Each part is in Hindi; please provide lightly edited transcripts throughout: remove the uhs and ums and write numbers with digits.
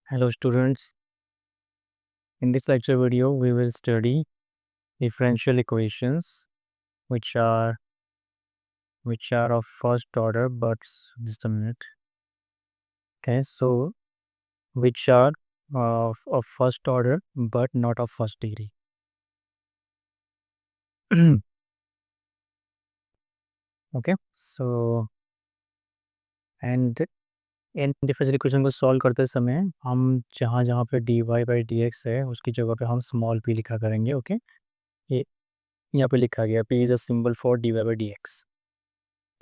Hello students, in this lecture video we will study differential equations which are of first order, but just a minute. Okay, so which are of first order but not of first degree. Okay, so and in differential equation को सॉल्व करते समय हम जहाँ जहाँ पे dy बाई डी एक्स है उसकी जगह पे हम स्मॉल p लिखा करेंगे. ओके, ये यहाँ पे लिखा गया p is a symbol for dy by D x.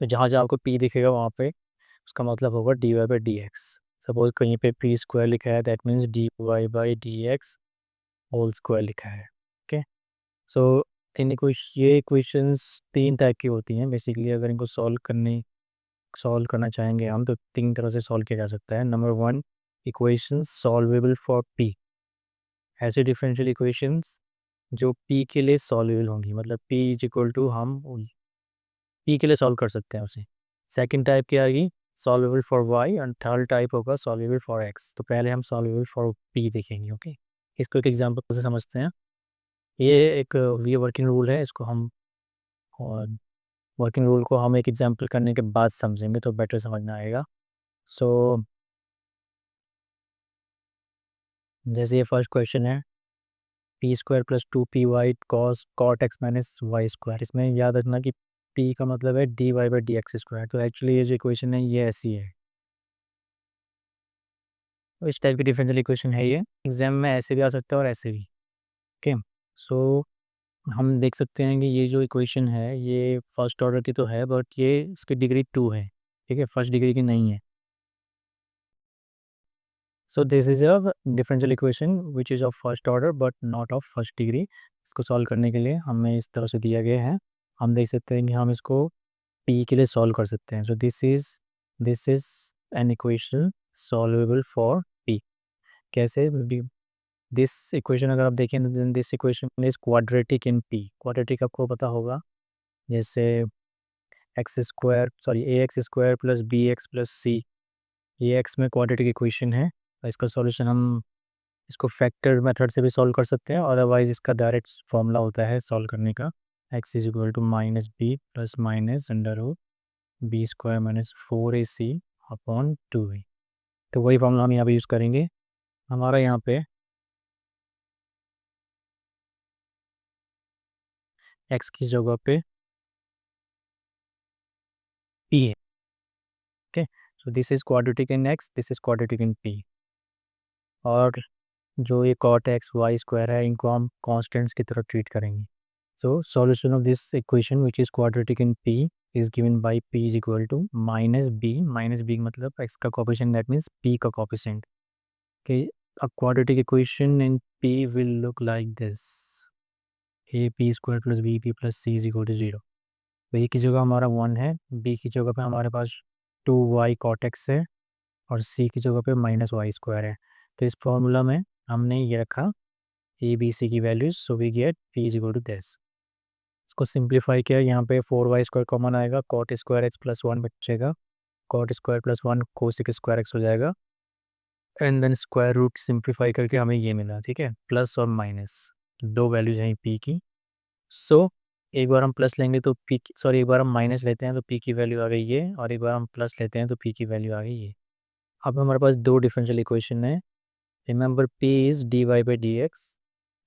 तो जहाँ जहाँ आपको p दिखेगा वहाँ पे उसका मतलब होगा dy by D x. Suppose कहीं पे पी स्क्वायर लिखा है, that means dy by D x whole square लिखा है. ओके, सो ये इक्वेशंस तीन टाइप की होती हैं बेसिकली. अगर इनको सॉल्व करना चाहेंगे हम तो तीन तरह से सॉल्व किया जा सकता है. Number one, equations solvable for p. ऐसे डिफरेंशियल इक्वेशंस जो p के लिए सॉल्वेबल होंगी, मतलब p इज इक्वल टू हम p के लिए सॉल्व कर सकते हैं उसे. सेकंड टाइप क्या आएगी, solvable for y, and third type होगा सॉल्वेबल फॉर x. तो पहले हम सॉल्वेबल फॉर p देखेंगे. ओके, इसको एक एग्जांपल से समझते हैं. ये एक ये वर्किंग रूल है, इसको हम और वर्किंग रूल को हम एक एग्जांपल करने के बाद समझेंगे तो बेटर समझ में आएगा. सो जैसे ये फर्स्ट क्वेश्चन है, P square plus two P Y cot X minus Y square. इसमें याद रखना कि p का मतलब है dy by D X square. तो एक्चुअली ये जो इक्वेशन है ये ऐसी है. तो इस टाइप की डिफरेंशियल इक्वेशन है ये. एग्जाम में ऐसे भी आ सकता है और ऐसे भी. ओके, सो हम देख सकते हैं कि ये जो इक्वेशन है ये फर्स्ट ऑर्डर की तो है, बट ये इसकी डिग्री 2 है. ठीक है, फर्स्ट डिग्री की नहीं है. So this is a differential equation which is of first order but not of first degree. इसको सॉल्व करने के लिए हमें इस तरह से दिया गया है. हम देख सकते हैं कि हम इसको p के लिए सॉल्व कर सकते हैं. So this is an equation solvable for p. कैसे, दिस इक्वेशन अगर आप देखें, this equation is quadratic in p. Quadratic आपको पता होगा, जैसे x square sorry a x square plus b x plus c, ये एक्स में क्वाड्रेटिक इक्वेशन है. और इसका सॉल्यूशन हम इसको फैक्टर मेथड से भी सॉल्व कर सकते हैं, अदरवाइज इसका डायरेक्ट फॉर्मूला होता है सॉल्व करने का, X is equal to minus B plus minus under root B square minus 4ac upon 2a. तो वही फॉर्मूला हम यहाँ पे यूज़ करेंगे. हमारा यहाँ पे x की जगह पे p है. Okay, so this is quadratic in x, this is quadratic in p. और जो ये कॉट एक्स वाई स्क्वायर है इनको हम कॉन्स्टेंट्स की तरह ट्रीट करेंगे. So solution of this equation which is quadratic in p is given by p is equal to minus B मतलब x का कोफिशिएंट, दैट मीन्स p का coefficient. Okay, a quadratic equation in P will look like this: AP square plus BP plus C is equal to 0. तो A की जगह हमारा 1 है, B की जगह पे हमारे पास 2y cot x है, और C की जगह पे माइनस वाई स्क्वायर है. तो इस फॉर्मूला में हमने ये रखा ए बी सी की values. So we get P is equal to this. इसको सिंप्लीफाई किया, यहाँ पे 4y स्क्वायर कॉमन आएगा, कॉट स्क्वायर एक्स प्लस 1 बचेगा, cot square plus 1 cosec square X हो जाएगा, and then square root simplify करके हमें ये मिला. ठीक है, प्लस और माइनस दो वैल्यूज हैं पी की. सो एक बार हम प्लस लेंगे तो पी सॉरी एक बार हम माइनस लेते हैं तो पी की वैल्यू आ गई ये, और एक बार हम प्लस लेते हैं तो पी की वैल्यू आ गई ये. अब हमारे पास दो डिफरेंशियल इक्वेशन है. Remember P is D Y by D X.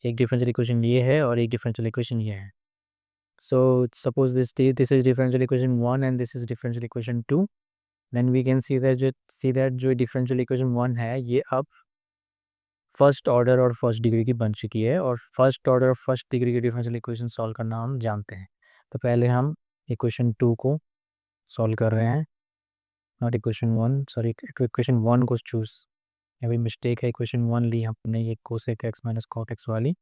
एक डिफरेंशियल इक्वेशन ये है और एक डिफरेंशियल इक्वेशन ये है. So suppose this is differential equation 1 and this is differential equation 2. Then we can see that जो डिफरेंशियल इक्वेशन 1 है ये अब फर्स्ट ऑर्डर और फर्स्ट डिग्री की बन चुकी है, और फर्स्ट ऑर्डर और फर्स्ट डिग्री की डिफरेंशियल इक्वेशन सॉल्व करना हम जानते हैं. तो पहले हम इक्वेशन 2 को सॉल्व कर रहे हैं, नॉट इक्वेशन 1, सॉरी इक्वेशन 1 को चूज. अभी मिस्टेक है, इक्वेशन 1 ली हमने ये cosec x minus cot x वाली.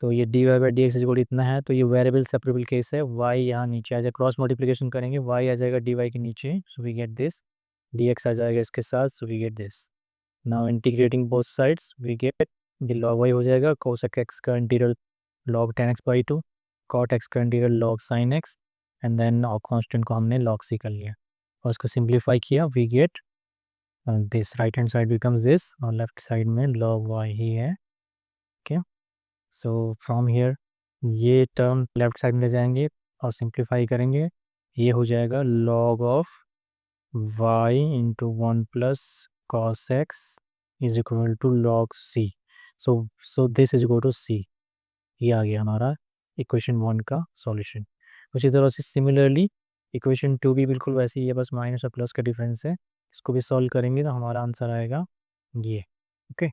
तो ये d Y by D x equal इतना है, तो ये वेरिएबल सेपरेबल केस है. वाई यहाँ नीचे आ जाएगा, क्रॉस मल्टीप्लिकेशन करेंगे, वाई आ जाएगा डी वाई के नीचे, so we get this. D x आ जाएगा इसके साथ, so we get this. Now integrating both sides we get, ये लॉग वाई हो जाएगा, कोसेक एक्स का integral log 10x/2, cot x का integral log sin x, and then और कांस्टेंट को हमने log c कर लिया और उसको सिंप्लीफाई किया, we get this right hand side becomes this और लेफ्ट साइड में log y ही है. ओके, सो फ्रॉम हियर ये टर्म लेफ्ट साइड में ले जाएंगे और सिंप्लीफाई करेंगे. ये हो जाएगा log of y into 1 + cos x is equal to log c. So this is equal to c. ये आ गया हमारा इक्वेशन 1 का सॉल्यूशन. उसी तरह से सिमिलरली इक्वेशन 2 भी बिल्कुल वैसे ही है, बस माइनस और प्लस का डिफरेंस है. इसको भी सॉल्व करेंगे तो हमारा आंसर आएगा ये. ओके,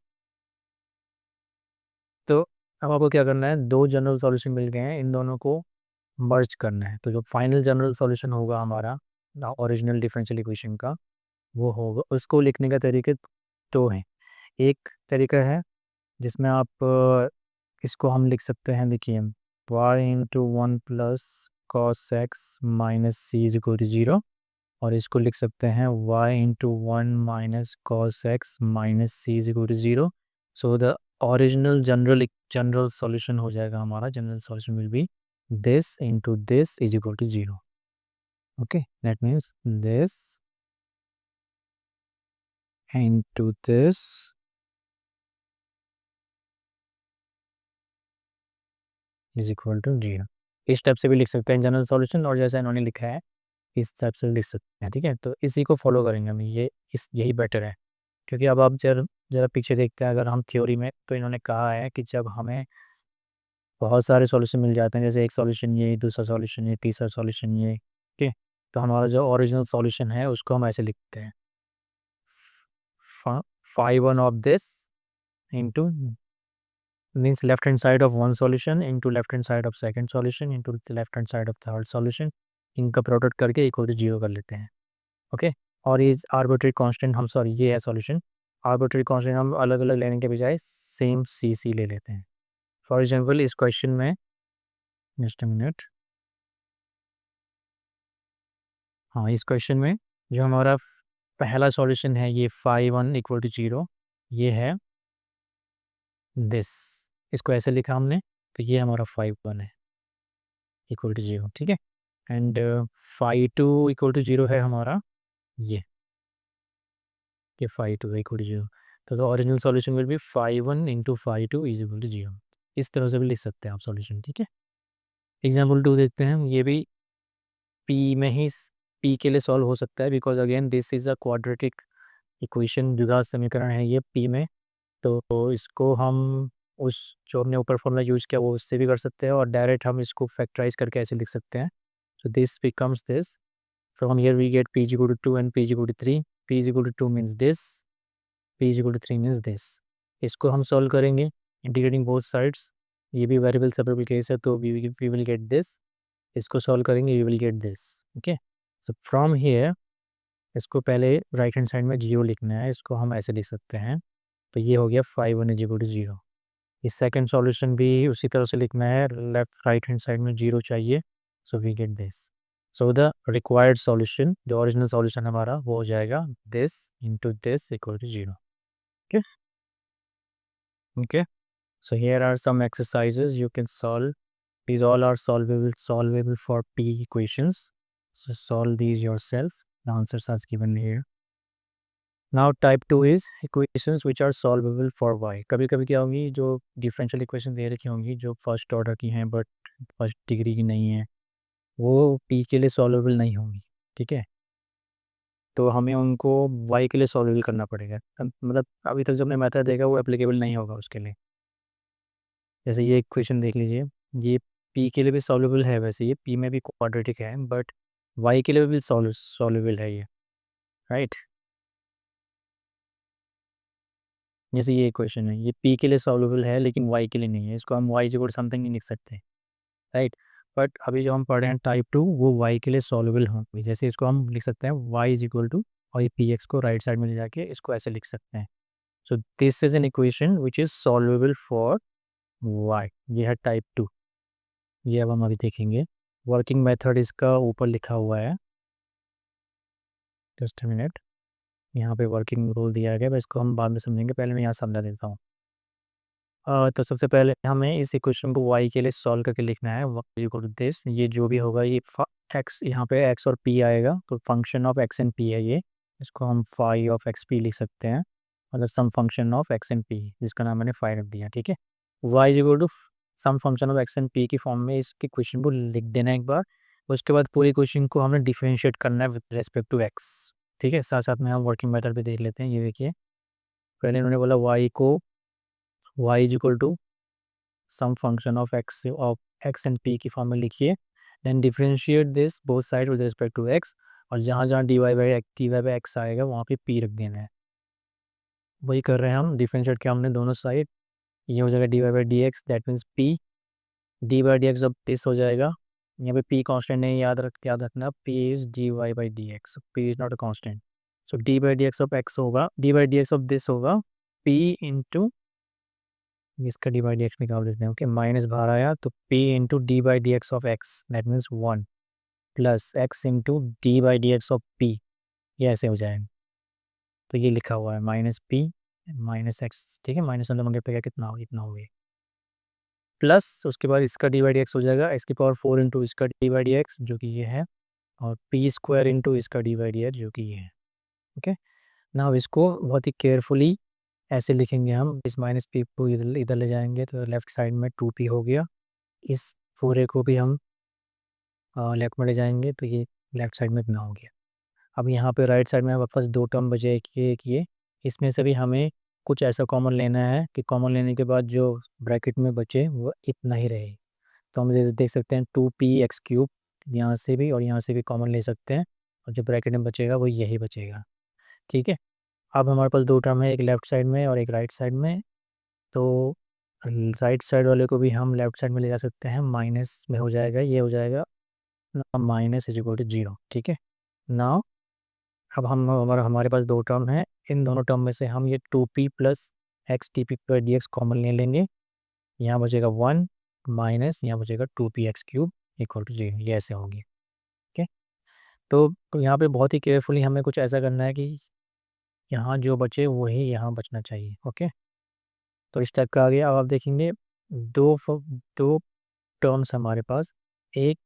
तो अब आपको क्या करना है, दो जनरल सॉल्यूशन मिल गए हैं, इन दोनों को मर्ज करना है. तो जो फाइनल जनरल सॉल्यूशन होगा हमारा ओरिजिनल डिफरेंशियल इक्वेशन का, वो होगा, उसको लिखने का तरीके दो हैं. एक तरीका है जिसमें आप इसको हम लिख सकते हैं, देखिए, y into 1 + cos x minus C is equal to 0. और इसको लिख सकते हैं y into 1 - cos x minus C is equal to 0. So the original general solution हो जाएगा हमारा, general solution will be this into this is equal to 0. Okay, that means this into this is equal to 0. इस टाइप से भी लिख सकते हैं जनरल सॉल्यूशन, और जैसा इन्होंने लिखा है इस टाइप से लिख सकते हैं. ठीक है, तो इसी को फॉलो करेंगे हम, यही बेटर है. क्योंकि अब आप जरा पीछे देखते हैं, अगर हम थ्योरी में, तो इन्होंने कहा है कि जब हमें बहुत सारे सॉल्यूशन मिल जाते हैं, जैसे एक सॉल्यूशन ये, दूसरा सॉल्यूशन ये, तीसरा सॉल्यूशन ये, ठीक है, तो हमारा जो ओरिजिनल सॉल्यूशन है उसको हम ऐसे लिखते हैं, phi 1 of this into means left hand side of one solution into left hand side of second solution into left hand side of third solution. इनका प्रोडक्ट करके इक्वल टू 0 कर लेते हैं. ओके, और ये आर्बिट्री कांस्टेंट हम, सॉरी ये है सॉल्यूशन, आर्बिट्री कांस्टेंट हम अलग अलग लेने के बजाय सेम सी ले लेते हैं. फॉर एग्जांपल इस क्वेश्चन में, जस्ट अ मिनट, हाँ, इस क्वेश्चन में जो हमारा पहला सॉल्यूशन है ये phi 1 इक्वल टू 0, ये है दिस, इसको ऐसे लिखा हमने, तो ये हमारा phi 1 है इक्वल टू 0. ठीक है, एंड phi 2 इक्वल टू 0 है हमारा, ये phi 2 इक्वल टू 0. तो original solution will be phi 1 into phi 2 is equal to 0. इस तरह से भी लिख सकते हैं आप सॉल्यूशन. ठीक है, एग्जाम्पल 2 देखते हैं. ये भी पी में ही, पी के लिए सॉल्व हो सकता है, because again this is a quadratic equation, द्विघात समीकरण है ये पी में. तो इसको हम उस जो हमने ऊपर फॉर्मूला यूज किया वो उससे भी कर सकते हैं, और डायरेक्ट हम इसको फैक्टराइज करके ऐसे लिख सकते हैं. So this becomes this. From here we get p is equal to 2 and p is equal to 3. p is equal to 2 means this, p is equal to 3 means this. इसको हम सॉल्व करेंगे इंटीग्रेटिंग बोथ साइड्स. ये भी वेरिएबल सेपरेबल केस है, तो वी विल गेट दिस. इसको सॉल्व करेंगे, we will get this. Okay, so from here इसको पहले राइट हैंड साइड में 0 लिखना है, इसको हम ऐसे लिख सकते हैं. तो ये हो गया phi 1 इज इक्वल टू 0. इस सेकंड सॉल्यूशन भी उसी तरह से लिखना है, लेफ्ट राइट हैंड साइड में 0 चाहिए. So we get this. So the required solution, जो ओरिजिनल सॉल्यूशन हमारा, वो हो जाएगा this into this equal to 0. Okay, okay, so here are some exercises you can solve. These all are solvable for p equations. So solve these yourself. The answers are given here. Now type 2 is equations which are solvable for y. कभी कभी क्या होंगी, जो डिफरेंशियल इक्वेशन दे रखी होंगी जो फर्स्ट ऑर्डर की हैं बट फर्स्ट डिग्री की नहीं है, वो p के लिए सॉल्वेबल नहीं होंगी. ठीक है, तो हमें उनको y के लिए सॉल्वेबल करना पड़ेगा. मतलब अभी तक जो हमने मेथड देखा वो एप्लीकेबल नहीं होगा उसके लिए. जैसे ये इक्वेशन देख लीजिए, ये p के लिए भी सॉल्वेबल है, वैसे ये p में भी क्वाड्रेटिक है, बट y के लिए भी सॉल्वेबल है ये, राइट. जैसे ये इक्वेशन है, ये p के लिए सॉल्वेबल है लेकिन y के लिए नहीं है, इसको हम y इक्वल समथिंग नहीं लिख सकते, राइट. बट अभी जो हम पढ़ रहे हैं टाइप 2, वो y के लिए सॉल्वेबल होंगे. जैसे इसको हम लिख सकते हैं y इज इक्वल टू, और ये पी एक्स को राइट साइड में ले जाके इसको ऐसे लिख सकते हैं. So this is an equation which is solvable for y. ये है टाइप 2. ये अब हम अभी देखेंगे. वर्किंग मेथड इसका ऊपर लिखा हुआ है, जस्ट अ मिनट. यहाँ पे वर्किंग रूल दिया गया है, इसको हम बाद में समझेंगे, पहले मैं यहाँ समझा देता हूँ. तो सबसे पहले हमें इस इक्वेशन को y के लिए सॉल्व करके लिखना है. इक्वल टू दिस, ये जो भी होगा, ये x, यहाँ पे x और p आएगा, तो function of x and p है ये. इसको हम फाई ऑफ एक्स पी लिख सकते हैं, मतलब some function of x and p, जिसका नाम मैंने फाई रख दिया। ठीक है, y is equal to some function of x and P की फॉर्म में इसके क्वेश्चन को लिख देना एक बार। उसके बाद पूरे क्वेश्चन को हमने डिफरेंशिएट करना है विद रेस्पेक्ट टू एक्स। ठीक है, साथ साथ में हम वर्किंग मेथड भी देख लेते हैं। ये देखिए, पहले उन्होंने बोला वाई को Y is equal to some function of x and P की फॉर्म में लिखिए, then differentiate this both side with respect to X, और जहाँ जहाँ डी वाई बाई एक्स आएगा वहाँ पे पी रख देना है। वही कर रहे हैं हम, डिफरेंशिएट किया हमने दोनों साइड। ये हो जाएगा d Y by D x, that means p d by D x अब दिस हो जाएगा। यहाँ पे पी कांस्टेंट नहीं, याद रखना, p is D Y by D x, p is not a constant. So d by D x of x होगा, d by D x of this होगा पी इंटू, इसका डी बाई डी एक्स निकाल देते हैं। ओके, माइनस बाहर आया तो P into D by D x of x, that means 1 plus x into D by D x of P, ये ऐसे हो जाएगा। तो ये लिखा हुआ है माइनस पी माइनस एक्स। ठीक है, माइनस मतलब मंगे पे कितना होगा, इतना हो गया, प्लस उसके बाद इसका डी बाई डी एक्स हो जाएगा एक्स की पावर 4 इंटू इसका डी बाई डी एक्स जो कि ये है, और पी स्क्वायर इंटू इसका डी बाई डी एक्स जो कि ये है। ओके, ना इसको बहुत ही केयरफुली ऐसे लिखेंगे हम, इस माइनस पी को इधर इधर ले जाएंगे तो लेफ्ट साइड में 2p हो गया, इस पूरे को भी हम लेफ्ट में ले जाएंगे तो ये लेफ्ट साइड में इतना हो गया। अब यहाँ पे राइट साइड में हमारे पास दो टर्म बचे, एक ये, इसमें से भी हमें कुछ ऐसा कॉमन लेना है कि कॉमन लेने के बाद जो ब्रैकेट में बचे वो इतना ही रहे। तो हम देख सकते हैं 2p x³ यहाँ से भी और यहाँ से भी कॉमन ले सकते हैं, और जो ब्रैकेट में बचेगा वो यही बचेगा। ठीक है, अब हमारे पास दो टर्म है, एक लेफ्ट साइड में और एक राइट साइड में। तो राइट साइड वाले को भी हम लेफ्ट साइड में ले जा सकते हैं, माइनस में हो जाएगा, ये हो जाएगा माइनस इज इक्वल टू 0। ठीक है, नाउ अब हम हमारे पास दो टर्म है, इन दोनों टर्म में से हम ये 2p plus x T P पर डी एक्स कॉमन ले लेंगे, यहाँ बचेगा 1 माइनस यहाँ बचेगा 2p x³ इक्वल टू 0, ये ऐसे होगी। ओके, तो यहाँ पे बहुत ही केयरफुली हमें कुछ ऐसा करना है कि यहाँ जो बचे वही यहाँ बचना चाहिए। ओके, तो इस टाइप का आ गया। अब आप देखेंगे दो टर्म्स हमारे पास, एक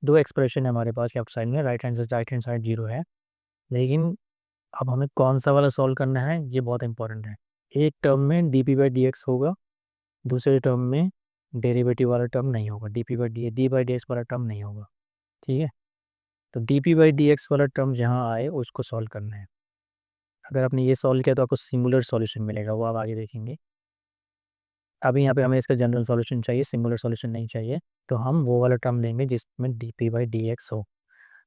दो एक्सप्रेशन है हमारे पास लेफ्ट साइड में, राइट हैंड साइड 0 है, लेकिन अब हमें कौन सा वाला सॉल्व करना है ये बहुत इंपॉर्टेंट है। एक टर्म में D P by D x होगा, दूसरे टर्म में डेरिवेटिव वाला टर्म नहीं होगा, डी बाई डी एक्स वाला टर्म नहीं होगा। ठीक है, तो D P by D x वाला टर्म जहाँ आए उसको सॉल्व करना है। अगर आपने ये सॉल्व किया तो आपको सिंगुलर सॉल्यूशन मिलेगा, वो आप आगे देखेंगे। अभी यहाँ पे हमें इसका जनरल सॉल्यूशन चाहिए, सिंगुलर सॉल्यूशन नहीं चाहिए, तो हम वो वाला टर्म लेंगे जिसमें D P by D X हो।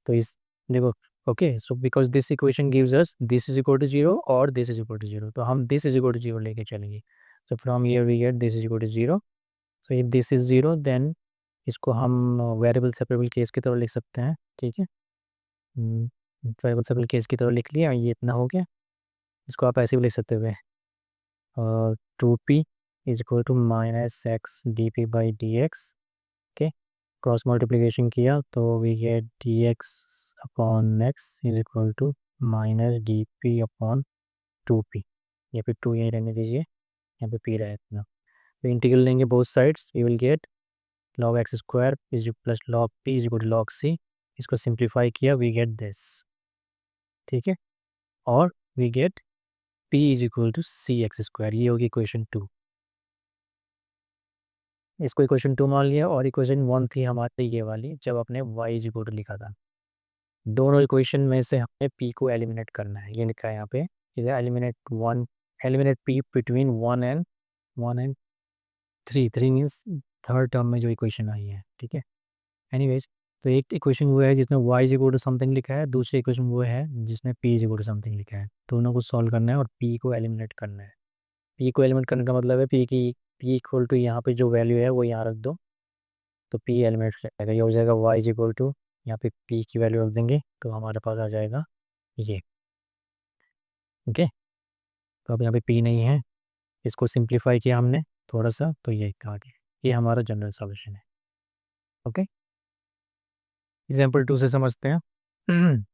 तो इस देखो, okay, so because this equation gives us this is equal to 0 और दिस इज इक्वल टू 0, तो हम दिस इज इक्वल टू 0 लेके चलेंगे। So from here we get this is equal to 0। So if this is 0 then इसको हम वेरिएबल सेपरेबल केस की तरह लिख सकते हैं। ठीक है, वेरिएबल सेपरेबल केस की तरह लिख लिया, ये इतना हो गया। इसको आप ऐसे भी लिख सकते हुए 2p is equal to minus X D P by D X. Okay, cross multiplication किया तो we get D X upon X is equal to minus D P upon 2p। यहाँ पे 2 यहीं रहने दीजिए, यहाँ पे p रहे इतना। तो इंटीग्रल लेंगे both sides, we will get log x square is plus log p is equal to log c। इसको सिंप्लीफाई किया, वी गेट दिस। ठीक है, और we get p is equal to C X square, ये होगी इक्वेशन 2। इसको इक्वेशन 2 मान लिया, और इक्वेशन 1 थी हमारे ये वाली जब अपने y इज इक्वल टू लिखा था। दोनों इक्वेशन में से हमें p को एलिमिनेट करना है, ये लिखा है यहाँ पे, eliminate p between 1 and 3 means third term में जो इक्वेशन आई है। ठीक है, एनीवेज, तो एक इक्वेशन वो है जिसमें y is equal to something लिखा है, दूसरी इक्वेशन वो है जिसमें p is equal to something लिखा है। दोनों को सॉल्व करना है और p को एलिमिनेट करना है। p को एलिमिनेट करने का मतलब है p इक्वल टू यहाँ पे जो वैल्यू है वो यहाँ रख दो, तो p एलिमेंट रहेगा, ये हो जाएगा y इज इक्वल टू, यहाँ पे p की वैल्यू रख देंगे तो हमारे पास आ जाएगा ये। ओके, तो अब यहाँ पे p नहीं है, इसको सिंप्लीफाई किया हमने थोड़ा सा, तो ये आ गया, ये हमारा जनरल सॉल्यूशन है। ओके, एग्जाम्पल 2 से समझते हैं।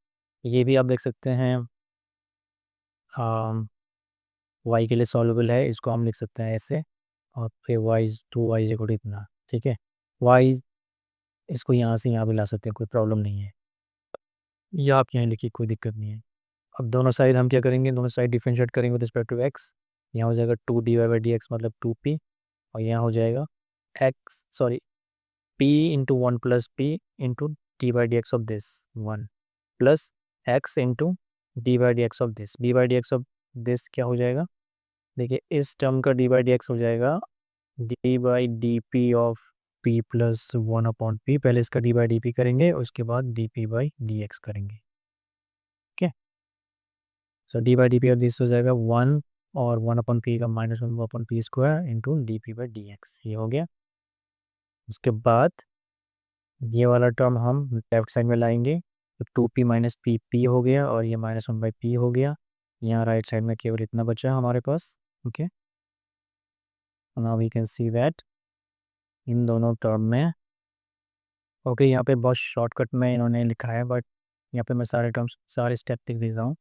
ये भी आप देख सकते हैं y के लिए सॉल्वेबल है, इसको हम लिख सकते हैं ऐसे, और फिर y इक्वल टू इतना। ठीक है, y इसको यहाँ से यहाँ भी ला सकते हैं, कोई प्रॉब्लम नहीं है, या आप यहाँ लिखिए, कोई दिक्कत नहीं है। अब दोनों साइड हम क्या करेंगे, दोनों साइड डिफरेंशिएट करेंगे विद रिस्पेक्ट टू एक्स। यहाँ हो जाएगा 2 dy/dx मतलब 2p, और यहाँ हो जाएगा p into 1 + p into d/dx of this 1 plus x into d/dx of this. d/dx of this क्या हो जाएगा, देखिए इस टर्म का d/dx हो जाएगा d/dp of p plus 1/p। पहले इसका d/dp करेंगे, उसके बाद dp/dx करेंगे। ठीक है, सो d/dp ऑफ दिस हो जाएगा 1 और 1/p का -1/p² इंटू dp/dx, ये हो गया। उसके बाद ये वाला टर्म हम लेफ्ट साइड में लाएंगे, तो 2p माइनस पी पी हो गया, और ये -1/p हो गया। यहाँ राइट साइड में केवल इतना बचा है हमारे पास। Okay, now we can see that in दोनों टर्म में, ओके यहाँ पे बहुत शॉर्टकट में इन्होंने लिखा है, बट यहाँ पे मैं सारे टर्म्स सारे स्टेप लिख देता हूँ।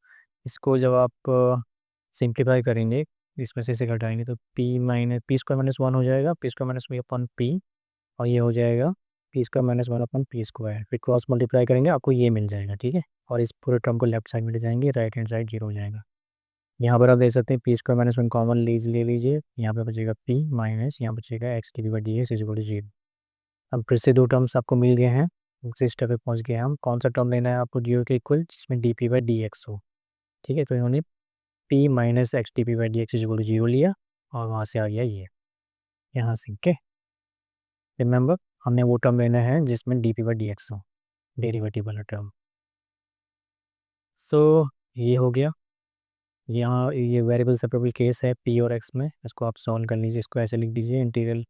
इसको जब आप सिंप्लीफाई करेंगे, इसमें से इसे घटाएंगे, तो p² - 1 हो जाएगा, p² - 1/p, और ये हो जाएगा p² - 1/p²। फिर क्रॉस मल्टीप्लाई करेंगे, आपको ये मिल जाएगा। ठीक है, और इस पूरे टर्म को लेफ्ट साइड में ले जाएंगे, राइट हैंड साइड 0 हो जाएगा। यहाँ पर आप देख सकते हैं p² - 1 कॉमन ले लीजिए, यहाँ पे बचेगा p माइनस यहाँ बचेगा x dp/dx is equal to 0। अब फिर से दो टर्म्स आपको मिल गए हैं, उसी स्टेप पे पहुंच गए हैं हम। कौन सा टर्म लेना है आपको 0 के इक्वल, जिसमें dp/dx हो। ठीक है, तो इन्होंने p माइनस x dp/dx is equal to 0 लिया, और वहाँ से आ गया ये यहाँ से। ओके, रिमेंबर हमने वो टर्म लेना है जिसमें dp/dx हो, डेरिवेटिव वाला टर्म। सो ये हो गया। यहाँ ये वेरिएबल सेपरेबल केस है p और x में, इसको आप सॉल्व कर लीजिए, इसको ऐसे लिख दीजिए, इंटीग्रल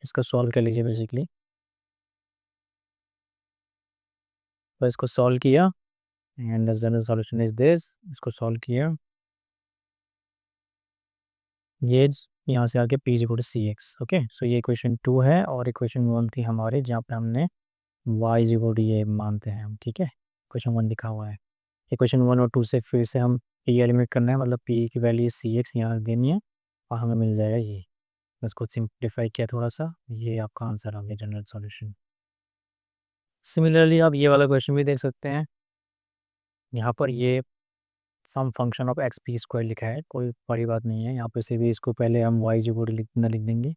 इसका सॉल्व कर लीजिए बेसिकली। तो इसको सॉल्व किया, and the general solution is this. इसको सॉल्व किया, ये यहाँ से आके p equal to cx। Okay, so ये इक्वेशन 2 है, और इक्वेशन 1 थी हमारे जहाँ पे हमने y इक्वल टू ये मानते हैं हम। ठीक है, इक्वेशन 1 लिखा हुआ है। इक्वेशन 1 और 2 से फिर से हम p एलिमिनेट करना है, मतलब p की वैल्यू cx यहाँ देनी है, और हमें मिल जाएगा ये। इसको सिंप्लीफाई किया थोड़ा सा, ये आपका आंसर आ गया, जनरल सॉल्यूशन। सिमिलरली आप ये वाला क्वेश्चन भी देख सकते हैं, यहाँ पर ये सम फंक्शन ऑफ x p² लिखा है, कोई बड़ी बात नहीं है। यहाँ पे से भी इसको पहले हम y इक्वल लिख देंगे,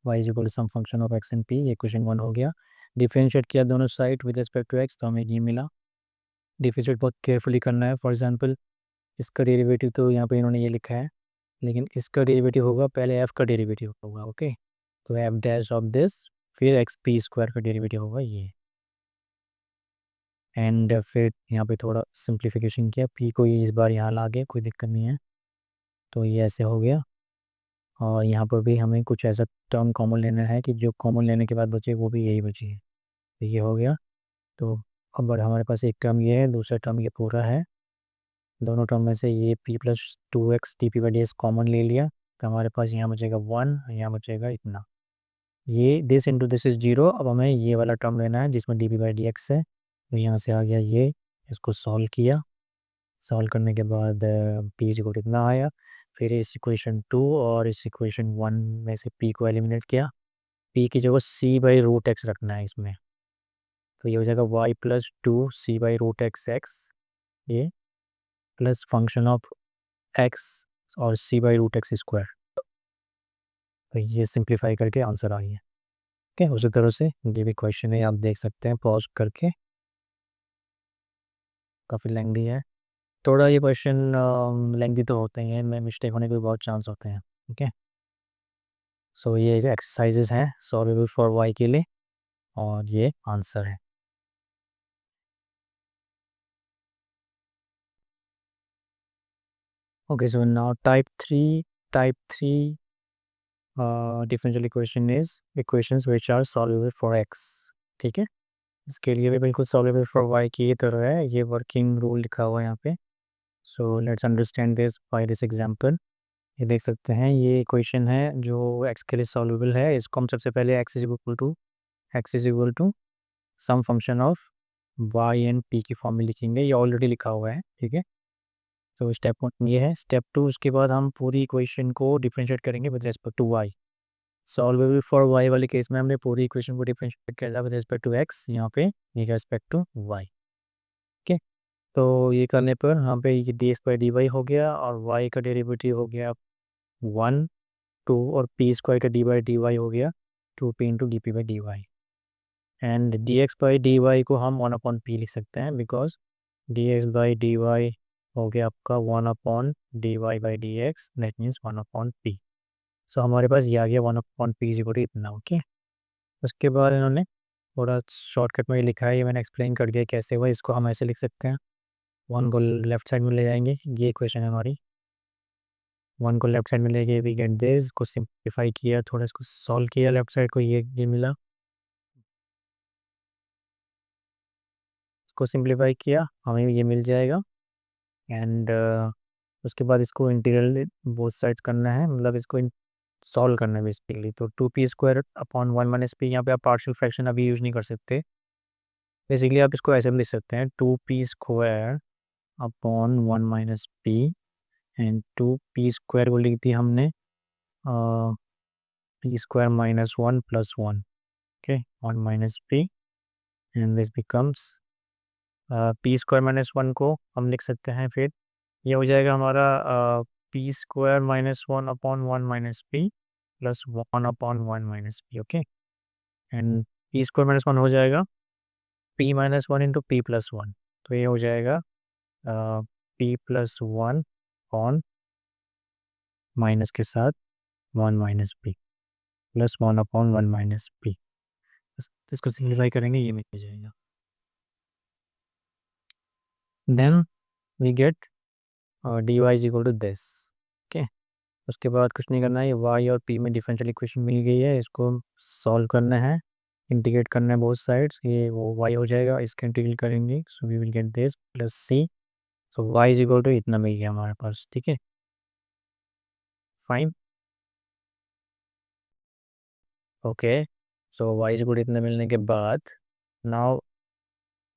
y इक्वल some function of x and p। ये क्वेश्चन 1 हो गया। डिफरेंशिएट किया दोनों side with respect to x, तो हमें ये मिला। डिफरेंशिएट बहुत केयरफुली करना है। फॉर एग्जांपल इसका डेरिवेटिव तो यहाँ पे इन्होंने ये लिखा है, लेकिन इसका डेरिवेटिव होगा पहले f का डेरिवेटिव होगा। ओके, तो f डैश ऑफ दिस, फिर x p² का डेरिवेटिव होगा ये, एंड फिर यहाँ पे थोड़ा सिंप्लीफिकेशन किया, p को ये इस बार यहाँ ला गए, कोई दिक्कत नहीं है। तो ये ऐसे हो गया, और यहाँ पर भी हमें कुछ ऐसा टर्म कॉमन लेना है कि जो कॉमन लेने के बाद बचे वो भी यही बची है। तो ये हो गया। तो अब हमारे पास एक टर्म ये है, दूसरा टर्म ये पूरा है। दोनों टर्म में से ये p+2x dp/dx कॉमन ले लिया, तो हमारे पास यहाँ बचेगा 1, यहाँ बचेगा इतना। ये दिस इंटू दिस इज 0। अब हमें ये वाला टर्म लेना है जिसमें dp/dx है, तो यहाँ से आ गया ये। इसको सॉल्व किया, सॉल्व करने के बाद p को कितना आया। फिर इस इक्वेशन 2 और इस इक्वेशन 1 में से p को एलिमिनेट किया, p की जगह c/√x रखना है इसमें, तो ये हो जाएगा y+2c/√x ये प्लस फंक्शन ऑफ x और c/√x²। तो ये सिंप्लीफाई करके आंसर आ गया। ओके, उसी तरह से ये भी क्वेश्चन है, आप देख सकते हैं पॉज करके, काफ़ी लेंदी है थोड़ा ये क्वेश्चन। लेंदी तो होते ही हैं, में मिस्टेक होने के भी बहुत चांस होते हैं। ओके, सो ये एक्सरसाइजेस हैं सॉल्वेबल फॉर y के लिए, और ये आंसर है। Okay, so now type 3 differential equation is equations which are solvable for x। ठीक है, इसके लिए भी बिल्कुल सॉल्वेबल फॉर y की ये तरह है, ये वर्किंग रूल लिखा हुआ है यहाँ पे। So let's understand this by this example. ये देख सकते हैं, ये इक्वेशन है जो x के लिए सॉल्वेबल है। इसको हम सबसे पहले x is equal to some function of y and p की फॉर्म में लिखेंगे, ये ऑलरेडी लिखा हुआ है। ठीक है, तो स्टेप 1 ये है। स्टेप 2 उसके बाद हम पूरी इक्वेशन को डिफरेंशिएट करेंगे with respect to y। Solvable for y वाले केस में हमने पूरी इक्वेशन को डिफरेंशिएट किया विद रिस्पेक्ट टू x, यहाँ पे with respect to y। Okay, तो ये करने पर यहाँ पे ये D X by D Y हो गया और वाई का डेरिवेटिव हो गया 1 2 और पी स्क्वायर का डी बाई डी वाई हो गया 2p into D P by D Y. And D X by D Y को हम 1/p लिख सकते हैं, because D X by D Y हो गया आपका 1/dy/dx, दैट मीन्स 1/p। सो हमारे पास ये आ गया 1/p इज इक्वल टू इतना। ओके, उसके बाद इन्होंने थोड़ा शॉर्टकट में ये लिखा है, ये मैंने एक्सप्लेन कर दिया कैसे हुआ। इसको हम ऐसे लिख सकते हैं, 1 को लेफ्ट साइड में ले जाएंगे, ये इक्वेशन है हमारी। 1 को लेफ्ट साइड में ले गए, वी गेट दिस, को सिंप्लीफाई किया, थोड़ा इसको सॉल्व किया, लेफ्ट साइड को ये मिला, इसको सिंप्लीफाई किया, हमें ये मिल जाएगा। एंड उसके बाद इसको इंटीग्रल बोथ साइड्स करना है, मतलब इसको सॉल्व करना है बेसिकली। तो 2p² अपॉन 1 - p, यहाँ पे आप पार्शियल फ्रैक्शन अभी यूज नहीं कर सकते। बेसिकली आप इसको ऐसे भी लिख सकते हैं, 2p² upon 1 - p, and 2p² को लिख दी हमने p² - 1 + 1, okay, 1 - p, and this becomes p² - 1 को हम लिख सकते हैं, फिर ये हो जाएगा हमारा p² - 1 upon 1 - p plus 1/1 - p, okay. And p² - 1 हो जाएगा p-1 इंटू p+1, तो ये हो जाएगा p+1 ऑन माइनस के साथ 1 - p प्लस 1/1 - p। तो इसको सिम्प्लीफाई करेंगे, ये मिल जाएगा। Then we get dy is equal to this, okay. उसके बाद कुछ नहीं करना है, ये y और p में डिफरेंशियल इक्वेशन मिल गई है, इसको सॉल्व करना है, इंटीग्रेट करना है बोथ साइड्स, ये वो y हो जाएगा, इसका इंटीग्रेट करेंगे, so we will get this plus c। So y is equal to इतना मिल गया हमारे पास, ठीक है, fine, okay. So y is equal to इतना मिलने के बाद नाउ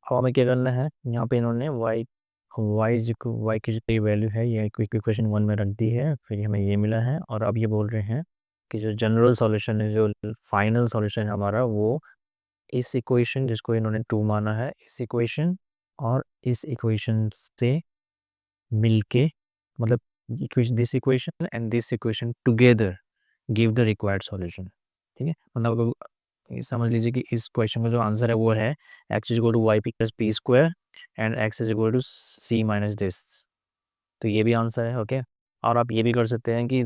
अब हमें क्या करना है, यहाँ पे इन्होंने y की जितनी वैल्यू है ये इक्वेशन 1 में रख दी है, फिर हमें ये मिला है, और अब ये बोल रहे हैं कि जो जनरल सॉल्यूशन है, जो फाइनल सॉल्यूशन है हमारा, वो इस इक्वेशन जिसको इन्होंने 2 माना है, इस इक्वेशन और इस इक्वेशन से मिलके, मतलब this equation and this equation together give the required solution, ठीक है। मतलब ये समझ लीजिए कि इस क्वेश्चन का जो आंसर है वो है x is equal to Y plus P square and x is equal to C minus this. तो ये भी आंसर है, ओके। और आप ये भी कर सकते हैं कि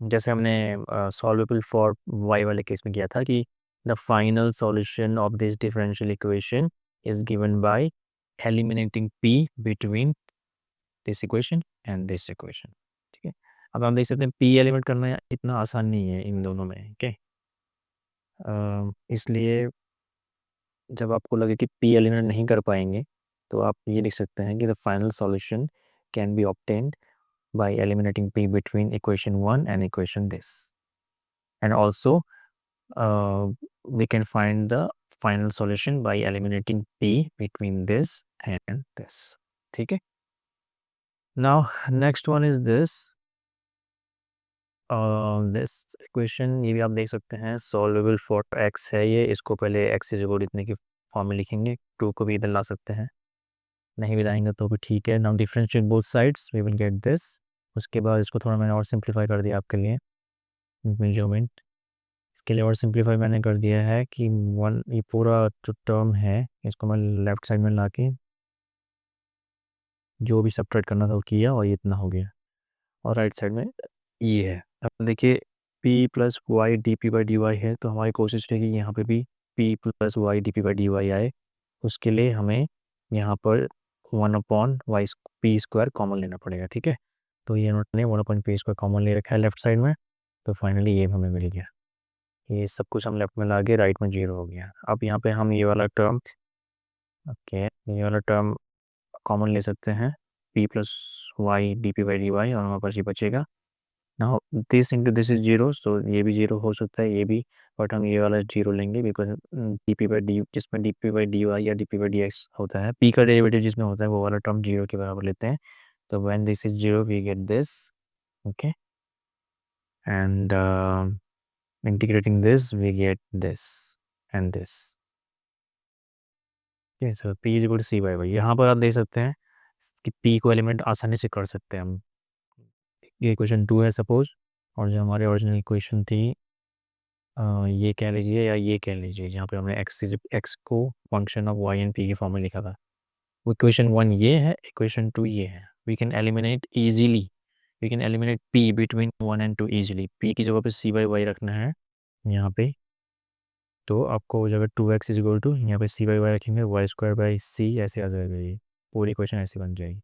जैसे हमने सॉल्वेबल फॉर y वाले केस में किया था कि the final solution of this differential equation is given by eliminating p between this equation and this equation, ठीक है। अब हम देख सकते हैं p एलिमेंट करना इतना आसान नहीं है इन दोनों में, ओके। इसलिए जब आपको लगे कि p एलिमेंट नहीं कर पाएंगे, तो आप ये लिख सकते हैं कि the final solution can be obtained by eliminating p between equation 1 and equation this, and also we can find the final solution by eliminating p between this and this, ठीक है। now next one is this equation, ये भी आप देख सकते हैं solvable for x है ये, इसको पहले x इज इक्वल इतने की फॉर्म में लिखेंगे, 2 को भी इधर ला सकते हैं, नहीं भी लाएंगे तो भी ठीक है। now differentiate both sides, we will get this। उसके बाद इसको थोड़ा मैंने और सिंप्लीफाई कर दिया आपके लिए, मेजरमेंट, इसके लिए और सिंप्लीफाई मैंने कर दिया है कि वन, ये पूरा जो टर्म है इसको मैं लेफ्ट साइड में लाके जो भी सब्ट्रैक्ट करना था वो किया, और ये इतना हो गया, और राइट साइड में ये है। अब देखिए p plus Y D P by D Y है, तो हमारी कोशिश रहेगी यहाँ पे भी p plus Y D P by D Y आए, उसके लिए हमें यहाँ पर 1/p² कॉमन लेना पड़ेगा, ठीक है। तो ये उन्होंने 1/p² कॉमन ले रखा है लेफ्ट साइड में, तो फाइनली ये हमें मिल गया, ये सब कुछ हम लेफ्ट में ला के राइट में 0 हो गया। अब यहाँ पे हम ये वाला टर्म, ओके, ये वाला टर्म कॉमन ले सकते हैं, p plus Y D P by D Y, और हमारे पास ये बचेगा। Now this into this is 0, तो ये भी 0 हो सकता है, ये भी, बट हम ये वाला 0 लेंगे, because d P by d, जिसमें D P by D y या d P by D x होता है, p का डेरिवेटिव जिसमें होता है वो वाला टर्म 0 के बराबर लेते हैं। तो when this is 0 we get this, okay, and integrating this we get this and this, ठीक है। So p is equal to c by y. यहाँ पर आप देख सकते हैं कि पी को एलिमेंट आसानी से कर सकते हैं हम। ये क्वेश्चन 2 है सपोज, और जो हमारी ओरिजिनल क्वेश्चन थी ये कह लीजिए या ये कह लीजिए, जहाँ पे हमने एक्स को function of Y and P के फॉर्म में लिखा था। वो इक्वेशन 1 ये है, इक्वेशन 2 ये है। We can eliminate easily, we can eliminate P between 1 and 2 easily. P की जगह पे सी बाई वाई रखना है यहाँ पे, तो आपको जगह 2x इज इक्वल टू यहाँ पे सी बाई वाई रखेंगे, वाई स्क्वायर बाई सी ऐसे आ जाएगा। ये पूरी क्वेश्चन ऐसी बन जाएगी।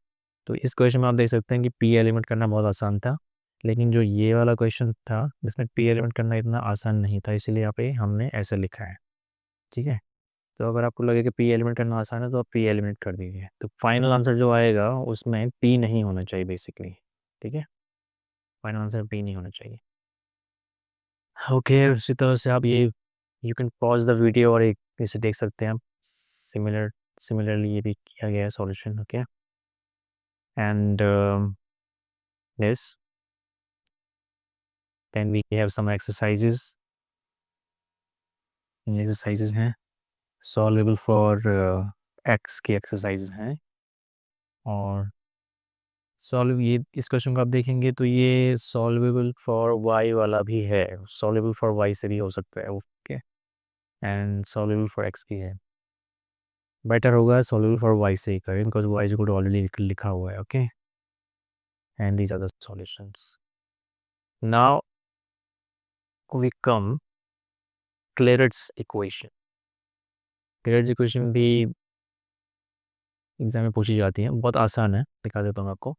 तो इस क्वेश्चन में आप देख सकते हैं कि पी एलिमेंट करना बहुत आसान था, लेकिन जो ये वाला क्वेश्चन था जिसमें पी एलिमेंट करना इतना आसान नहीं था, इसीलिए यहाँ पे हमने ऐसे लिखा है। ठीक है। तो अगर आपको लगे कि पी एलिमेंट करना आसान है तो आप पी एलिमेंट कर दीजिए, तो फाइनल आंसर जो आएगा उसमें पी नहीं होना चाहिए बेसिकली। ठीक है, फाइनल आंसर पी नहीं होना चाहिए। ओके, उसी तरह से आप ये you can pause the video और एक इसे देख सकते हैं आप। सिमिलरली ये भी किया गया है solution. Okay, and this then we have some exercises. Exercises हैं सॉल्वेबल फॉर एक्स की एक्सरसाइजेस हैं, और सॉल्व ये इस क्वेश्चन को आप देखेंगे तो ये सॉल्वेबल फॉर वाई वाला भी है, सॉल्वेबल फॉर वाई से भी हो सकता है। Okay, and solvable for X भी है। बेटर होगा सॉल्वेबल फॉर वाई से ही करें, because y is equal to already लिखा हुआ है। Okay, and these are the solutions. Now we come Clairaut's equation. Clairaut's equation भी एग्जाम में पूछी जाती है, बहुत आसान है, दिखा देता हूँ आपको।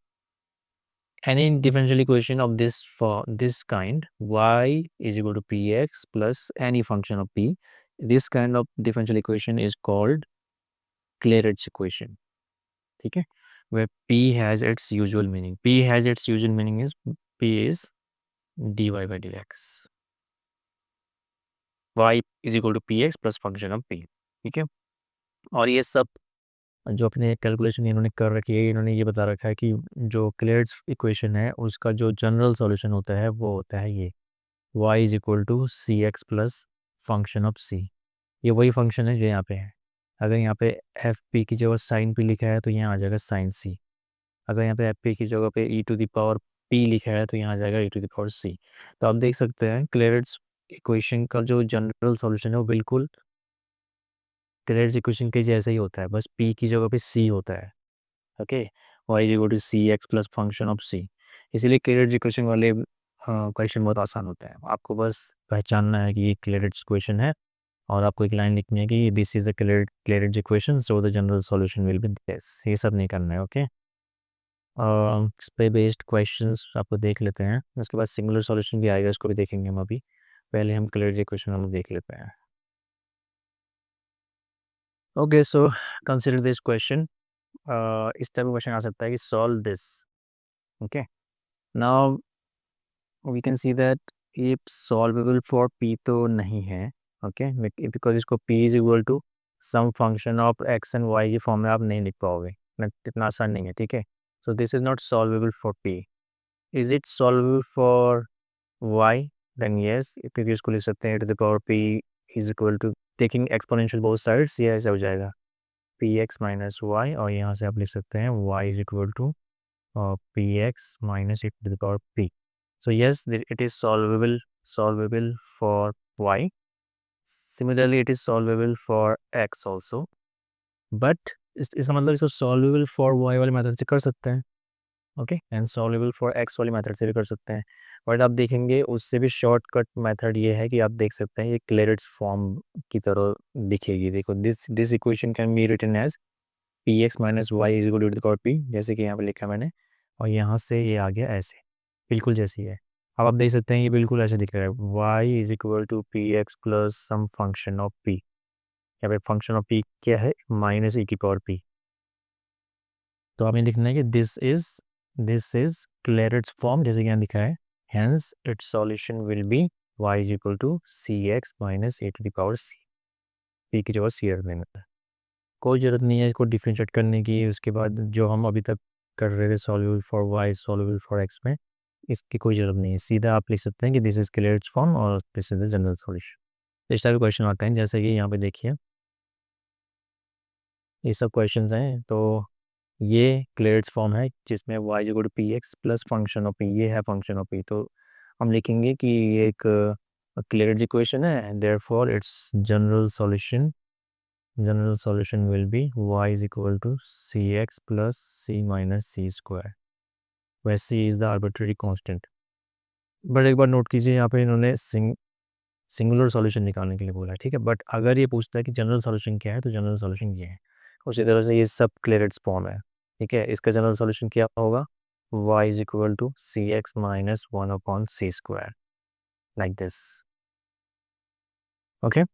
Any differential equation of this kind, y is equal to px plus any function of p. This kind of differential equation is called Clairaut's equation. ठीक है, where p has its usual meaning. P has its usual meaning is p is dy by dx. y is equal to px plus function of p. ठीक है, और ये सब जो अपने कैलकुलेशन इन्होंने कर रखी है, इन्होंने ये बता रखा है कि जो क्लेयर्स इक्वेशन है उसका जो जनरल सॉल्यूशन होता है वो होता है ये y is equal to C x plus function of c। ये वही फंक्शन है जो यहाँ पे है। अगर यहाँ पे एफ पी की जगह साइन पी लिखा है तो यहाँ आ जाएगा साइन c। अगर यहाँ पे एफ पी की जगह पे ई टू द पावर p लिखा है तो यहाँ आ जाएगा ई टू द पावर c। तो आप देख सकते हैं क्लेयर्स इक्वेशन का जो जनरल सॉल्यूशन है वो बिल्कुल क्लेयर्स इक्वेशन के जैसा ही होता है, बस p की जगह पे c होता है। Okay, y is equal to C x plus function of c. इसीलिए क्लेयर्स इक्वेशन वाले क्वेश्चन बहुत आसान होते हैं। आपको बस पहचानना है कि ये क्लेयर्स इक्वेशन है, और आपको एक लाइन लिखनी है कि this is the क्लेयर्स equation so the general solution will B this. ये सब नहीं करना है। ओके, इस पे बेस्ड क्वेश्चंस आपको देख लेते हैं, उसके बाद सिंगुलर सॉल्यूशन भी आएगा, इसको भी देखेंगे हम अभी। पहले हम क्लेयर्स इक्वेशन हम देख लेते हैं। Okay, so consider this question. इस टाइप का क्वेश्चन आ सकता है कि solve this. Okay, now we can see that ये सॉल्वेबल फॉर p तो नहीं है। ओके, बिकॉज इसको p is equal to some function of x and y की फॉर्म में आप नहीं लिख पाओगे, इतना आसान नहीं है। ठीक है, so this is not solvable for p। Is it solvable for y? Then yes, क्योंकि इसको लिख सकते हैं to the power p is equal to taking exponential both sides, ये ऐसा हो जाएगा px माइनस y, और यहाँ से आप लिख सकते हैं y is equal to px minus e to the power p. So yes, it is solvable for y. Similarly, it is solvable for x also. But इसका मतलब इसको solvable for y वाले मेथड से कर सकते हैं। Okay, and solvable for x वाले मेथड से भी कर सकते हैं। बट आप देखेंगे उससे भी शॉर्टकट मेथड ये है कि आप देख सकते हैं ये क्लेरेट्स फॉर्म की तरह दिखेगी। देखो, this equation can be written as P X minus Y is equal to the power P, जैसे कि यहाँ पे लिखा मैंने, और यहाँ से ये आ गया ऐसे, बिल्कुल जैसी है। अब आप देख सकते हैं ये बिल्कुल ऐसे दिख रहा है, y is equal to p x plus some function of p. यहाँ पे फंक्शन ऑफ पी क्या है, माइनस ई की पावर पी। तो आपने लिखना है कि दिस इज क्लेरेट्स फॉर्म, जैसे कि यहाँ लिखा है, hence its solution will be y is equal to C x minus a to the power c. P की जगह सी रख देना, कोई ज़रूरत नहीं है इसको डिफ्रेंशिएट करने की। उसके बाद जो हम अभी तक कर रहे थे soluble for y soluble for x में, इसकी कोई ज़रूरत नहीं है। सीधा आप लिख सकते हैं कि दिस इज क्लियर्स फॉर्म और this is the general solution. इस टाइप के क्वेश्चन आते हैं, जैसे कि यहाँ पे देखिए ये सब क्वेश्चंस हैं। तो ये क्लेरेट्स फॉर्म है जिसमें y equal to p x plus function of p, ये है फंक्शन ऑफ p। तो हम लिखेंगे कि ये एक क्लेरेट्स इक्वेशन है, therefore its general solution will be y is equal to C x plus c minus c square, where c is the arbitrary constant। But एक बार नोट कीजिए, यहाँ पे इन्होंने सिंगुलर सॉल्यूशन निकालने के लिए बोला है, ठीक है। बट अगर ये पूछता है कि जनरल सॉल्यूशन क्या है, तो जनरल सॉल्यूशन ये है। उसी तरह से ये सब क्लेरेट्स फॉर्म है, ठीक है। इसका जनरल सॉल्यूशन क्या होगा, y is equal to C x minus one upon c square, like this. Okay,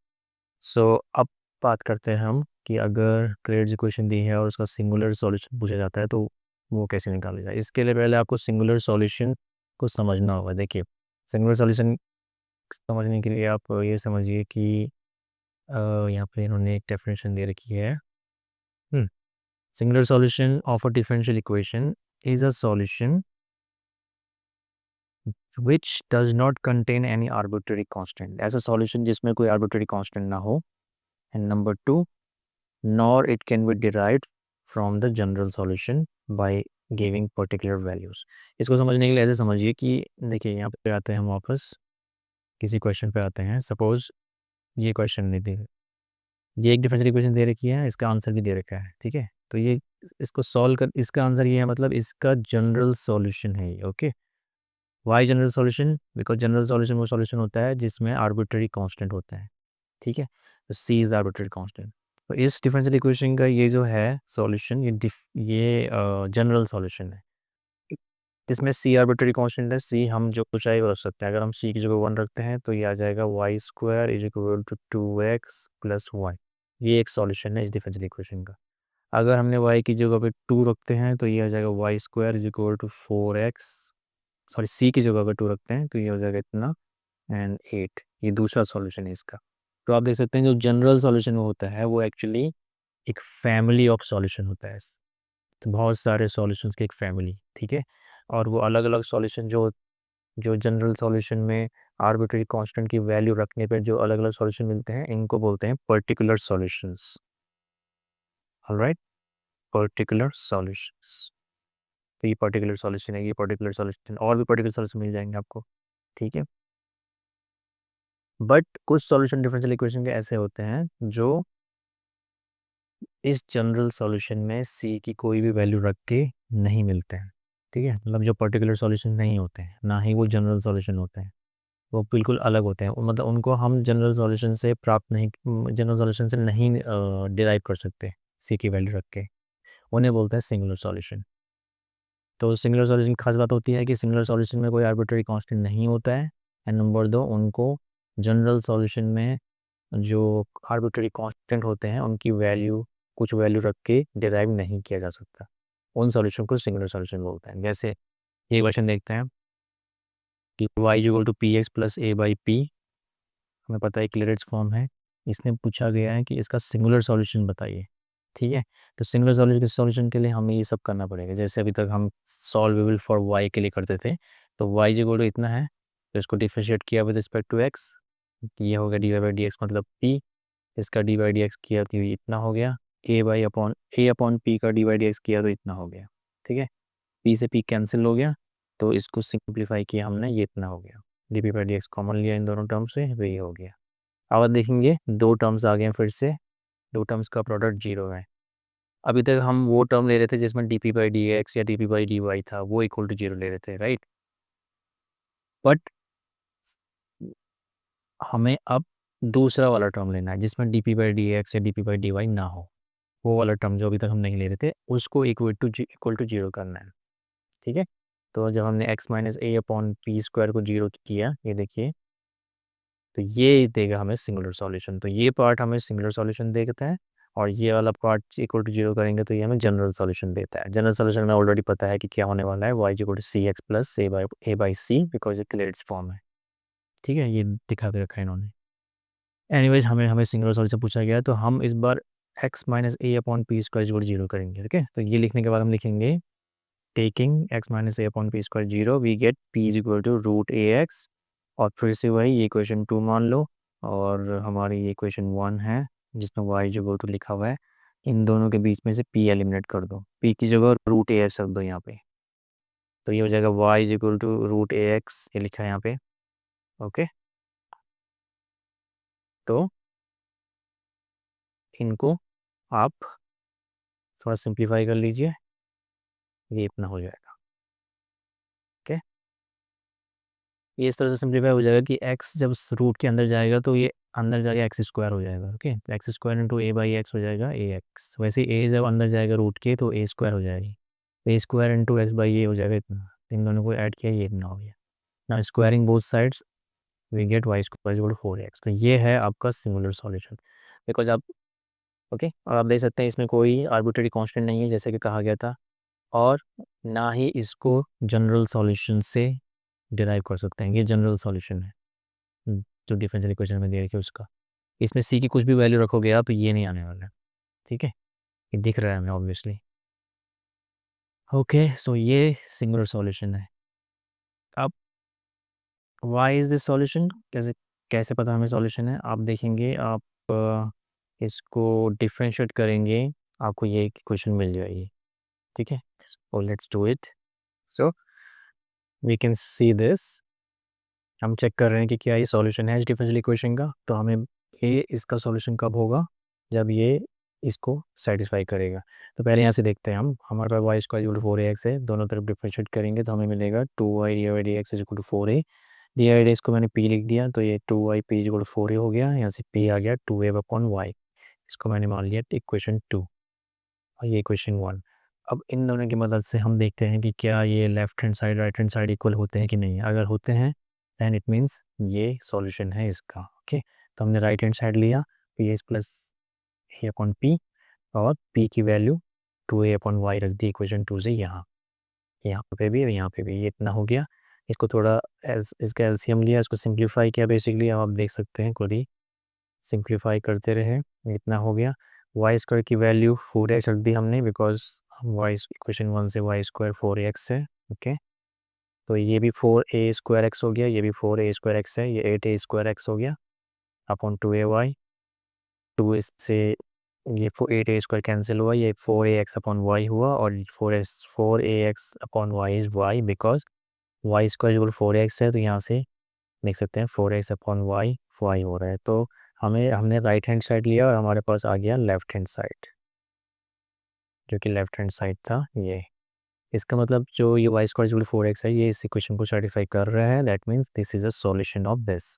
so अब बात करते हैं हम कि अगर क्लेरेट्स इक्वेशन दी है और उसका सिंगुलर सॉल्यूशन पूछा जाता है तो वो कैसे निकाला जाए। इसके लिए पहले आपको सिंगुलर सॉल्यूशन को समझना होगा। देखिए, सिंगुलर सॉल्यूशन समझने के लिए आप ये समझिए कि यहाँ पे इन्होंने एक डेफिनेशन दे रखी है। Singular solution of a differential equation is a solution which does not contain any arbitrary constant। ऐसा सॉल्यूशन जिसमें कोई arbitrary constant ना हो। And number 2, nor it can be derived from the general solution by giving particular values। इसको समझने के लिए ऐसे समझिए कि देखिए, यहाँ पे आते हैं हम वापस किसी क्वेश्चन पे आते हैं। सपोज ये क्वेश्चन नहीं दे, ये एक डिफरेंशियल इक्वेशन दे रखी है, इसका आंसर भी दे रखा है, ठीक है। तो ये इसको सॉल्व कर, इसका आंसर ये है, मतलब इसका जनरल सॉल्यूशन है ये। Okay, y general solution, because general solution वो सॉल्यूशन होता है जिसमें आर्बिट्ररी कांस्टेंट होता है, ठीक है। तो सी इज़ द आर्बिट्ररी कांस्टेंट। तो इस डिफरेंशियल इक्वेशन का ये जो है सॉल्यूशन, ये जनरल सॉल्यूशन है जिसमें सी आर्बिट्ररी कांस्टेंट है। सी हम जो चाहे वो रख सकते हैं। अगर हम सी की जगह 1 रखते हैं तो ये आ जाएगा y square is equal to 2x plus y. ये एक सॉल्यूशन है इस डिफरेंशियल इक्वेशन का। अगर हमने y की जगह पे 2 रखते हैं तो ये आ जाएगा y square is equal to 4x, sorry c की जगह अगर 2 रखते हैं तो ये हो जाएगा इतना एंड 8। ये दूसरा सॉल्यूशन है इसका। तो आप देख सकते हैं जो जनरल सॉल्यूशन वो होता है वो एक्चुअली एक फैमिली ऑफ सॉल्यूशन होता है। तो बहुत सारे सॉल्यूशंस की एक फैमिली, ठीक है। और वो अलग अलग सॉल्यूशन जो जो जनरल सॉल्यूशन में आर्बिट्ररी कांस्टेंट की वैल्यू रखने पर जो अलग अलग सॉल्यूशन मिलते हैं, इनको बोलते हैं particular solutions. Alright, particular solutions. तो ये पर्टिकुलर सॉल्यूशन है, ये पर्टिकुलर सॉल्यूशन, और भी पर्टिकुलर सॉल्यूशन मिल जाएंगे आपको, ठीक है। बट कुछ सॉल्यूशन डिफरेंशियल इक्वेशन के ऐसे होते हैं जो इस जनरल सॉल्यूशन में सी की कोई भी वैल्यू रख के नहीं मिलते हैं, ठीक है। मतलब जो पर्टिकुलर सॉल्यूशन नहीं होते हैं, ना ही वो जनरल सॉल्यूशन होते हैं, वो बिल्कुल अलग होते हैं। मतलब उनको हम जनरल सॉल्यूशन से प्राप्त नहीं, जनरल सॉल्यूशन से नहीं डिराइव कर सकते सी की वैल्यू रख के। उन्हें बोलते हैं सिंगुलर सॉल्यूशन। तो सिंगुलर सॉल्यूशन की खास बात होती है कि सिंगुलर सॉल्यूशन में कोई आर्बिट्ररी कांस्टेंट नहीं होता है। एंड नंबर 2, उनको जनरल सॉल्यूशन में जो आर्बिट्ररी कांस्टेंट होते हैं उनकी वैल्यू, कुछ वैल्यू रख के डिराइव नहीं किया जा सकता। उन सॉल्यूशन को सिंगुलर सॉल्यूशन बोलते हैं। जैसे ये क्वेश्चन देखते हैं कि y equal to p x plus a by p, हमें पता है क्लेरेट्स फॉर्म है। इसमें पूछा गया है कि इसका सिंगुलर सॉल्यूशन बताइए, ठीक है। तो सिंगुलर सॉल्यूशन के लिए हमें ये सब करना पड़ेगा। जैसे अभी तक हम सॉल्वेबल फॉर y के लिए करते थे, तो y इक्वल टू इतना है, तो इसको डिफरेंशिएट किया विद रिस्पेक्ट टू x, ये हो गया d Y by D x मतलब p। इसका डी वाई डी एक्स किया तो ये इतना हो गया। ए अपॉन पी का डी वाई डी एक्स किया तो इतना हो गया, ठीक है। पी से पी कैंसिल हो गया, तो इसको सिंप्लीफाई किया हमने, ये इतना हो गया। D P by D x common लिया इन दोनों टर्म से, तो ये हो गया। अब देखेंगे दो टर्म्स आ गए फिर से, दो टर्म्स का प्रोडक्ट 0 है। अभी तक हम वो टर्म ले रहे थे जिसमें D P by D x या d P by D y था, वो इक्वल टू 0 ले रहे थे, राइट। बट हमें अब दूसरा वाला टर्म लेना है जिसमें D P by D x या d P by D y ना हो। वो वाला टर्म जो अभी तक हम नहीं ले रहे थे उसको इक्वल टू 0 करना है, ठीक है। तो जब हमने x minus a upon p square को 0 किया, ये देखिए, तो ये देगा हमें सिंगुलर सॉल्यूशन। तो ये पार्ट हमें सिंगुलर सॉल्यूशन देता है, और ये वाला पार्ट इक्वल टू 0 करेंगे तो ये हमें जनरल सॉल्यूशन देता है। जनरल सॉल्यूशन में ऑलरेडी पता है कि क्या होने वाला है, y equal to C x plus a by c, because ये क्लेरेट्स फॉर्म है, ठीक है। ये दिखा के रखा है इन्होंने। एनीवेज, हमें हमें सिंगुलर सॉल्यूशन पूछा गया है, तो हम इस बार x minus a upon p square equal 0 करेंगे, ठीक है। तो ये लिखने के बाद हम लिखेंगे taking x minus a upon p square 0 we get p is equal to root a x. और फिर से वही, ये इक्वेशन 2 मान लो, और हमारी ये इक्वेशन 1 है जिसमें y इज इक्वल टू लिखा हुआ है। इन दोनों के बीच में से p एलिमिनेट कर दो, p की जगह रूट ए एक्स रख दो यहाँ पे, तो ये हो जाएगा y is equal to root a x, ये लिखा है यहाँ पे। ओके, तो इनको आप थोड़ा सिंप्लीफाई कर लीजिए, ये इतना हो जाएगा। ओके, ये इस तरह से सिंप्लीफाई हो जाएगा कि x जब रूट के अंदर जाएगा तो ये अंदर जाके एक्स स्क्वायर हो जाएगा। Okay, x square into A by x हो जाएगा ए एक्स, वैसे ए जब अंदर जाएगा रूट के तो ए स्क्वायर हो जाएगी, ए स्क्वायर इंटू एक्स बाई ए हो जाएगा इतना, इन दोनों को ऐड किया ये इतना हो गया। ना squaring both sides we get y square equal to 4x, तो ये है आपका सिंगुलर सॉल्यूशन। बिकॉज आप ओके, और आप देख सकते हैं इसमें कोई आर्बिट्रेरी कांस्टेंट नहीं है जैसे कि कहा गया था, और ना ही इसको जनरल सॉल्यूशन से डिराइव कर सकते हैं, ये जनरल सॉल्यूशन है जो डिफरेंशियल इक्वेशन में दे रखी है उसका। इसमें सी की कुछ भी वैल्यू रखोगे आप, ये नहीं आने वाला है। ठीक है, ये दिख रहा है हमें ऑब्वियसली। ओके, सो ये सिंगुलर सॉल्यूशन है। अब वाई इज़ दिस सॉल्यूशन, कैसे कैसे पता हमें सॉल्यूशन है? आप देखेंगे, आप इसको डिफरेंशिएट करेंगे, आपको ये इक्वेशन मिल जाएगी। ठीक है, so let's do it. So we can see this, हम चेक कर रहे हैं कि क्या ये सॉल्यूशन है इस डिफरेंशियल इक्वेशन का, तो हमें ये इसका सॉल्यूशन कब होगा, जब ये इसको सेटिस्फाई करेगा। तो पहले यहाँ से देखते हैं, हम हमारे पास y square equal to 4ax है, दोनों तरफ डिफरेंशिएट करेंगे तो हमें मिलेगा 2y divide dx is equal to 4a, divide इसको मैंने p लिख दिया तो ये 2y p equal to 4a हो गया, यहाँ से p आ गया 2a अपॉन वाई, इसको मैंने मान लिया इक्वेशन 2 और ये इक्वेशन 1। अब इन दोनों की मदद से हम देखते हैं कि क्या ये left hand side right hand side equal होते हैं कि नहीं। अगर होते हैं दैन इट मीन्स ये सॉल्यूशन है इसका। ओके, तो हमने राइट हैंड साइड लिया, पी एस प्लस ए अपॉन पी, और p की वैल्यू 2a अपॉन वाई रख दी इक्वेशन 2 से यहाँ, यहाँ पे भी और यहाँ पे भी, ये इतना हो गया। इसको थोड़ा इसका एलसीएम लिया, इसको सिंप्लीफाई किया, बेसिकली आप देख सकते हैं खुद ही, सिंप्लीफाई करते रहे, इतना हो गया। वाई स्क्वायर की वैल्यू 4x रख दी हमने, बिकॉज वाई इक्वेशन 1 से वाई स्क्वायर 4x है। ओके, तो ये भी 4a स्क्वायर एक्स हो गया, ये भी 4a स्क्वायर एक्स है, ये 8a स्क्वायर एक्स हो गया अपॉन 2ay, 2 इससे ये 8a स्क्वायर कैंसिल हुआ, ये 4ax अपॉन वाई हुआ, और 4ax upon y is y, because y square equal 4x है, तो यहाँ से देख सकते हैं 4x अपॉन वाई वाई हो रहा है। तो हमने राइट हैंड साइड लिया और हमारे पास आ गया लेफ्ट हैंड साइड, जो कि लेफ्ट हैंड साइड था ये। इसका मतलब जो ये वाई स्क्वायर इक्वल 4x है, ये इस इक्वेशन को सेटिस्फाई कर रहा है, that means this is a solution of this,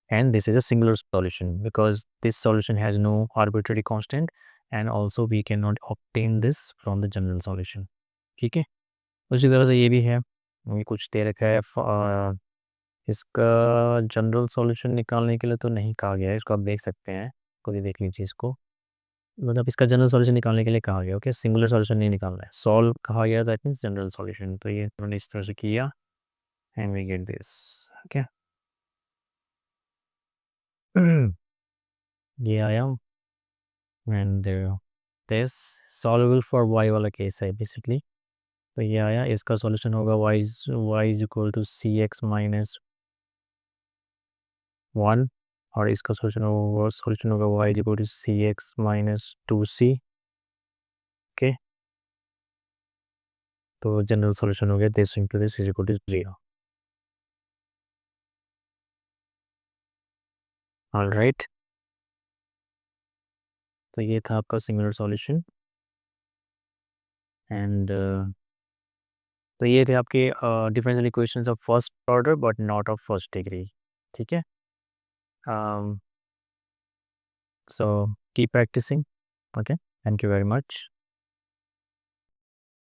and this is a singular solution because this solution has no arbitrary constant, and also we cannot obtain this from the general solution। ठीक है, उसी तरह से ये भी है, ये कुछ दे रखा है इसका जनरल सॉल्यूशन निकालने के लिए तो नहीं कहा गया है, इसको आप देख सकते हैं, खुद ही देख लीजिए इसको, मतलब इसका जनरल सॉल्यूशन निकालने के लिए कहा गया। ओके, सिंगुलर सॉल्यूशन नहीं निकालना है, सॉल्व कहा गया, दैट मीन्स जनरल सॉल्यूशन। तो ये उन्होंने इस तरह से किया and we get this. Okay, ये आया and this solvable for y वाला केस है बेसिकली। तो ये आया, इसका सॉल्यूशन होगा y is equal to C x minus 1, और इसका सॉल्यूशन होगा y is equal to C x minus 2c। Okay, तो जनरल सॉल्यूशन हो गया this into this is equal to 0। Alright, तो ये था आपका सिंगुलर सॉल्यूशन एंड तो ये थे आपके differential equations of first order but not of first degree. ठीक है, so keep practising. Okay, thank you very much.